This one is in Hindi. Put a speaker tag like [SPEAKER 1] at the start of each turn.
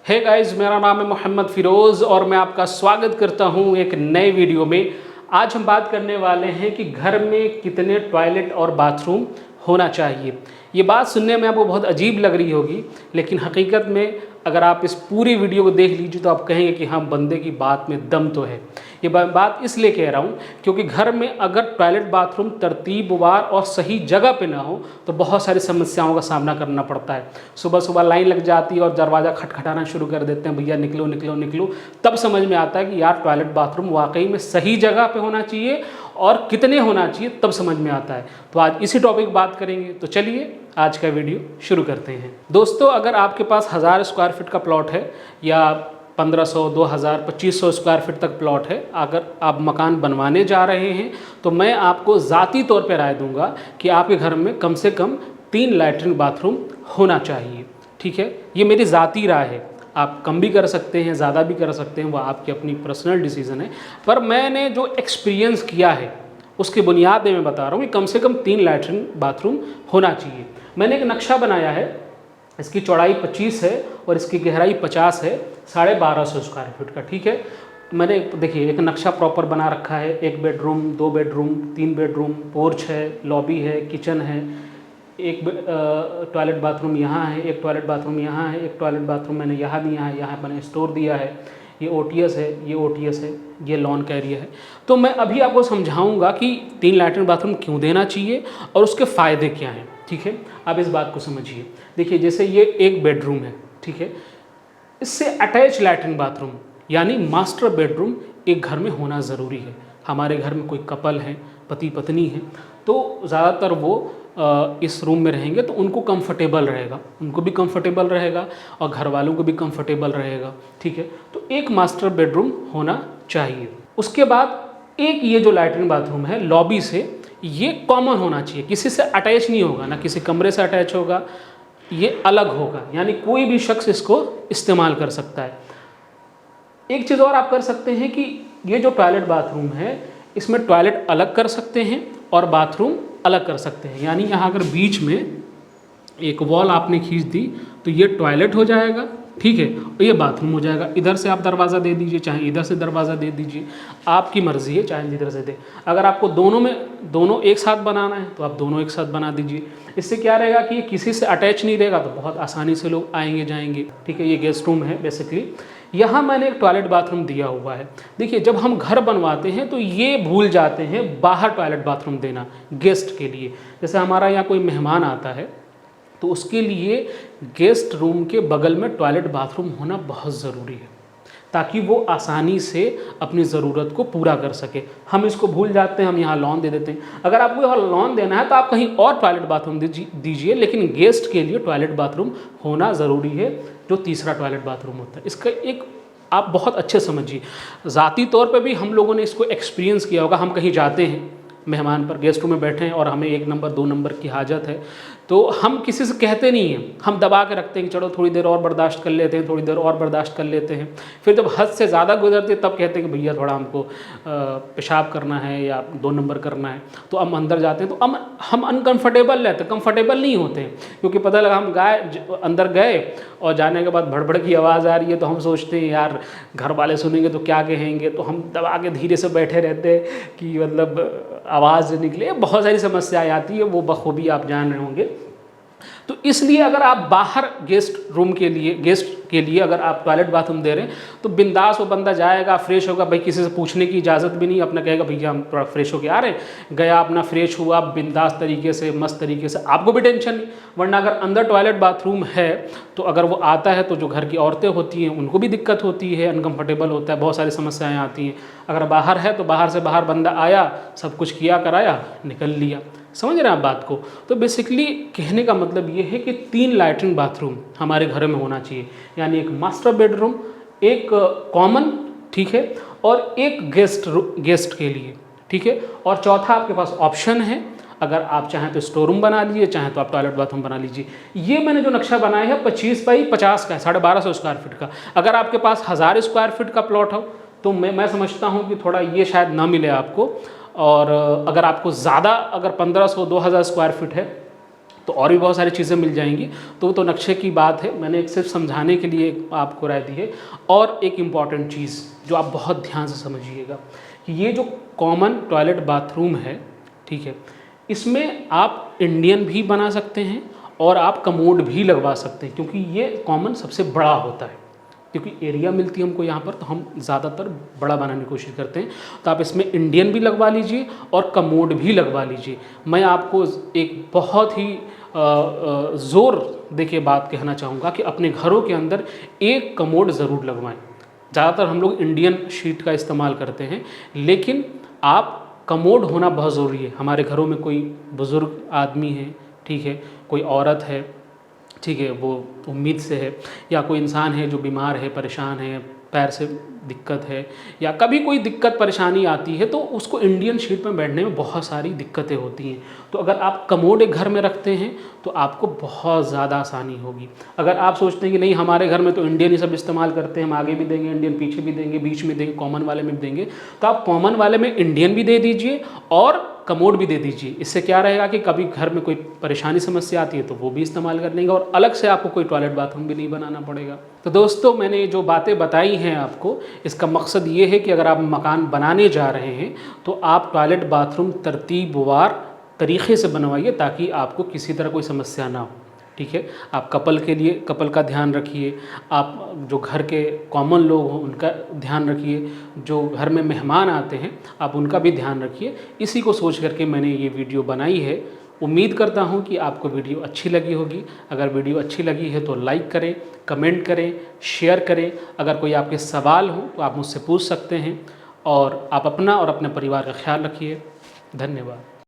[SPEAKER 1] हे गाइस, मेरा नाम है मोहम्मद फ़िरोज़ और मैं आपका स्वागत करता हूं एक नए वीडियो में। आज हम बात करने वाले हैं कि घर में कितने टॉयलेट और बाथरूम होना चाहिए। ये बात सुनने में आपको बहुत अजीब लग रही होगी, लेकिन हकीकत में अगर आप इस पूरी वीडियो को देख लीजिए तो आप कहेंगे कि हाँ, बंदे की बात में दम तो है। ये बात इसलिए कह रहा हूँ क्योंकि घर में अगर टॉयलेट बाथरूम तरतीबवार और सही जगह पे ना हो तो बहुत सारी समस्याओं का सामना करना पड़ता है। सुबह सुबह लाइन लग जाती है और दरवाज़ा खटखटाना शुरू कर देते हैं, भैया निकलो निकलो निकलो। तब समझ में आता है कि यार टॉयलेट बाथरूम वाकई में सही जगह पे होना चाहिए और कितने होना चाहिए, तब समझ में आता है। तो आज इसी टॉपिक बात करेंगे, तो चलिए आज का वीडियो शुरू करते हैं। दोस्तों, अगर आपके पास 1000 स्क्वायर फीट का प्लॉट है या 1500, 2000, 2500 स्क्वायर फीट तक प्लॉट है, अगर आप मकान बनवाने जा रहे हैं तो मैं आपको ज़ाती तौर पर राय दूंगा कि आपके घर में कम से कम 3 लैट्रिन बाथरूम होना चाहिए। ठीक है, ये मेरी ज़ाती राय है। आप कम भी कर सकते हैं, ज़्यादा भी कर सकते हैं, वह आपकी अपनी पर्सनल डिसीज़न है। पर मैंने जो एक्सपीरियंस किया है उसकी बुनियाद में मैं बता रहा हूँ कि कम से कम 3 लैट्रिन बाथरूम होना चाहिए। मैंने एक नक्शा बनाया है, इसकी चौड़ाई 25 है और इसकी गहराई 50 है, 1250 स्क्वायर फीट का। ठीक है, मैंने देखिए एक नक्शा प्रॉपर बना रखा है। 1 बेडरूम, 2 बेडरूम, 3 बेडरूम, पोर्च है, लॉबी है, किचन है, एक टॉयलेट बाथरूम यहाँ है, एक टॉयलेट बाथरूम यहाँ है, एक टॉयलेट बाथरूम मैंने यहाँ दिया है, यहाँ मैंने स्टोर दिया है, ये OTS है, ये OTS है, ये लॉन का एरिया है। तो मैं अभी आपको समझाऊंगा कि 3 लैट्रिन बाथरूम क्यों देना चाहिए और उसके फ़ायदे क्या हैं। ठीक है, आप इस बात को समझिए। देखिए, जैसे ये एक बेडरूम है, ठीक है, इससे अटैच लैट्रिन बाथरूम यानी मास्टर बेडरूम एक घर में होना ज़रूरी है। हमारे घर में कोई कपल है, पति पत्नी है, तो ज़्यादातर वो इस रूम में रहेंगे तो उनको कंफर्टेबल रहेगा, उनको भी कंफर्टेबल रहेगा और घर वालों को भी कंफर्टेबल रहेगा। ठीक है, तो एक मास्टर बेडरूम होना चाहिए। उसके बाद एक ये जो लैट्रिन बाथरूम है लॉबी से, ये कॉमन होना चाहिए, किसी से अटैच नहीं होगा, ना किसी कमरे से अटैच होगा, ये अलग होगा, यानी कोई भी शख्स इसको इस्तेमाल कर सकता है। एक चीज़ और आप कर सकते हैं कि ये जो टॉयलेट बाथरूम है इसमें टॉयलेट अलग कर सकते हैं और बाथरूम अलग कर सकते हैं। यानी यहाँ अगर बीच में एक वॉल आपने खींच दी तो ये टॉयलेट हो जाएगा, ठीक है, और ये बाथरूम हो जाएगा। इधर से आप दरवाज़ा दे दीजिए, चाहे इधर से दरवाज़ा दे दीजिए, आपकी मर्ज़ी है, चाहे जिधर से दे। अगर आपको दोनों एक साथ बनाना है तो आप दोनों एक साथ बना दीजिए। इससे क्या रहेगा कि ये किसी से अटैच नहीं रहेगा, तो बहुत आसानी से लोग आएंगे जाएंगे। ठीक है, ये गेस्ट रूम है बेसिकली। यहाँ मैंने एक टॉयलेट बाथरूम दिया हुआ है। देखिए, जब हम घर बनवाते हैं तो ये भूल जाते हैं बाहर टॉयलेट बाथरूम देना गेस्ट के लिए। जैसे हमारा यहाँ कोई मेहमान आता है तो उसके लिए गेस्ट रूम के बगल में टॉयलेट बाथरूम होना बहुत ज़रूरी है, ताकि वो आसानी से अपनी ज़रूरत को पूरा कर सके। हम इसको भूल जाते हैं, हम यहाँ लॉन दे देते हैं। अगर आपको यहाँ लॉन देना है तो आप कहीं और टॉयलेट बाथरूम दीजिए, लेकिन गेस्ट के लिए टॉयलेट बाथरूम होना ज़रूरी है, जो तीसरा टॉयलेट बाथरूम होता है। इसका एक आप बहुत अच्छे समझिए, ज़ाती तौर पे भी हम लोगों ने इसको एक्सपीरियंस किया होगा। हम कहीं जाते हैं, मेहमान पर गेस्ट रूम में बैठे हैं और हमें 1 नंबर 2 नंबर की हाजत है, तो हम किसी से कहते नहीं हैं, हम दबा के रखते हैं कि चलो थोड़ी देर और बर्दाश्त कर लेते हैं, थोड़ी देर और बर्दाश्त कर लेते हैं। फिर जब हद से ज़्यादा गुजरती है तब कहते हैं कि भैया थोड़ा हमको पेशाब करना है या 2 नंबर करना है, तो हम अंदर जाते हैं। तो हम अनकंफर्टेबल रहते हैं, कंफर्टेबल नहीं होते हैं, क्योंकि पता लगा हम अंदर गए और जाने के बाद भड़बड़ की आवाज़ आ रही है, तो हम सोचते हैं यार घर वाले सुनेंगे तो क्या कहेंगे, तो हम दबा के धीरे से बैठे रहते हैं कि मतलब आवाज़ निकले। बहुत सारी समस्याएं आती है, वो बखूबी आप जान रहे होंगे। तो इसलिए अगर आप बाहर गेस्ट के लिए अगर आप टॉयलेट बाथरूम दे रहे हैं तो बिंदास वो बंदा जाएगा, फ्रेश होगा, भाई किसी से पूछने की इजाज़त भी नहीं, अपना कहेगा भैया हम थोड़ा फ्रेश होके आ रहे हैं, गया अपना फ्रेश हुआ बिंदास तरीके से, मस्त तरीके से, आपको भी टेंशन नहीं। वरना अगर अंदर टॉयलेट बाथरूम है तो अगर वो आता है तो जो घर की औरतें होती हैं उनको भी दिक्कत होती है, अनकम्फर्टेबल होता है, बहुत सारी समस्याएँ आती हैं। अगर बाहर है तो बाहर से बाहर बंदा आया, सब कुछ किया कराया, निकल लिया। समझ रहे हैं आप बात को? तो बेसिकली कहने का मतलब ये है कि 3 लैट्रिन बाथरूम हमारे घर में होना चाहिए, यानी एक मास्टर बेडरूम, एक कॉमन, ठीक है, और एक गेस्ट के लिए, ठीक है, और चौथा आपके पास ऑप्शन है, अगर आप चाहें तो स्टोर रूम बना लीजिए, चाहें तो आप टॉयलेट बाथरूम बना लीजिए। ये मैंने जो नक्शा बनाया है 25 बाई 50 का है, 1250 स्क्वायर फीट का। अगर आपके पास 1000 स्क्वायर फीट का प्लॉट हो तो मैं समझता हूँ कि थोड़ा ये शायद ना मिले आपको। और अगर आपको ज़्यादा, अगर 1500-2000 स्क्वायर फीट है तो और भी बहुत सारी चीज़ें मिल जाएंगी। तो नक्शे की बात है, मैंने एक सिर्फ समझाने के लिए आपको राय दी है। और एक इम्पॉर्टेंट चीज़ जो आप बहुत ध्यान से समझिएगा कि ये जो कॉमन टॉयलेट बाथरूम है, ठीक है, इसमें आप इंडियन भी बना सकते हैं और आप कमोड भी लगवा सकते हैं, क्योंकि ये कॉमन सबसे बड़ा होता है। क्योंकि एरिया मिलती है हमको यहाँ पर, तो हम ज़्यादातर बड़ा बनाने की कोशिश करते हैं। तो आप इसमें इंडियन भी लगवा लीजिए और कमोड भी लगवा लीजिए। मैं आपको एक बहुत ही ज़ोर देके बात कहना चाहूँगा कि अपने घरों के अंदर एक कमोड ज़रूर लगवाएं। ज़्यादातर हम लोग इंडियन शीट का इस्तेमाल करते हैं, लेकिन आप कमोड होना बहुत ज़रूरी है। हमारे घरों में कोई बुज़ुर्ग आदमी है, ठीक है, कोई औरत है, ठीक है, वो उम्मीद से है, या कोई इंसान है जो बीमार है, परेशान है, पैर से दिक्कत है, या कभी कोई दिक्कत परेशानी आती है, तो उसको इंडियन शीट में बैठने में बहुत सारी दिक्कतें होती हैं। तो अगर आप कमोड एक घर में रखते हैं तो आपको बहुत ज़्यादा आसानी होगी। अगर आप सोचते हैं कि नहीं हमारे घर में तो इंडियन ही सब इस्तेमाल करते हैं, हम आगे भी देंगे इंडियन, पीछे भी देंगे, बीच में देंगे, कॉमन वाले में भी देंगे, तो आप कॉमन वाले में इंडियन भी दे दीजिए और कमोड भी दे दीजिए। इससे क्या रहेगा कि कभी घर में कोई परेशानी समस्या आती है तो वो भी इस्तेमाल कर लेंगे और अलग से आपको कोई टॉयलेट बाथरूम भी नहीं बनाना पड़ेगा। तो दोस्तों, मैंने जो बातें बताई हैं आपको, इसका मकसद ये है कि अगर आप मकान बनाने जा रहे हैं तो आप टॉयलेट बाथरूम तरतीबवार तरीक़े से बनवाइए, ताकि आपको किसी तरह कोई समस्या ना हो, ठीक है। आप कपल के लिए कपल का ध्यान रखिए, आप जो घर के कॉमन लोग हों उनका ध्यान रखिए, जो घर में मेहमान आते हैं आप उनका भी ध्यान रखिए। इसी को सोच करके मैंने ये वीडियो बनाई है। उम्मीद करता हूँ कि आपको वीडियो अच्छी लगी होगी। अगर वीडियो अच्छी लगी है तो लाइक करें, कमेंट करें, शेयर करें। अगर कोई आपके सवाल हो तो आप मुझसे पूछ सकते हैं। और आप अपना और अपने परिवार का ख्याल रखिए। धन्यवाद।